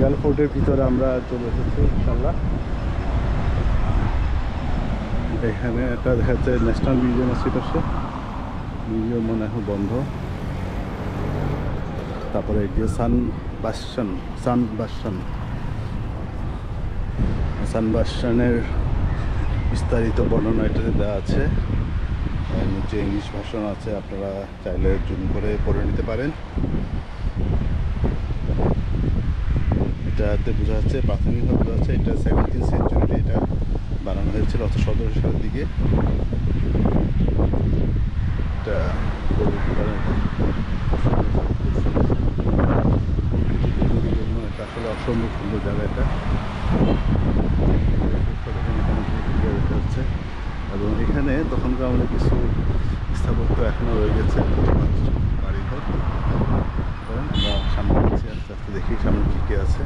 বেঙ্গল ফোর্টের ভিতরে আমরা চলে এসেছি ইনশাল্লাহ। এখানে একটা দেখা যাচ্ছে ন্যাশনাল মিউজিয়াম আছে, পাশে মিউজিয়াম মনে হয় বন্ধ। তারপরে এটি সানবাসনের বিস্তারিত বর্ণনা এটাতে দেওয়া আছে। নিচে ইংলিশ ভাষণ আছে, আপনারা চাইলে জুম করে পড়ে নিতে পারেন। এটাতে বোঝা যাচ্ছে, প্রাথমিকভাবে বোঝা যাচ্ছে এটা 17th সেঞ্চুরিতে এটা বানানো হয়েছিল, অর্থাৎ 1700 সালের দিকে। এটা আসলে অসম্ভব সুন্দর জায়গা এটা। দেখতে হচ্ছে, এবং এখানে তখনকার আমাদের কিছু স্থাপত্য এখনও রয়ে গেছে, বাড়িঘর। আমরা সামনে যাচ্ছি, আস্তে আস্তে দেখি সামনে কী কী আছে।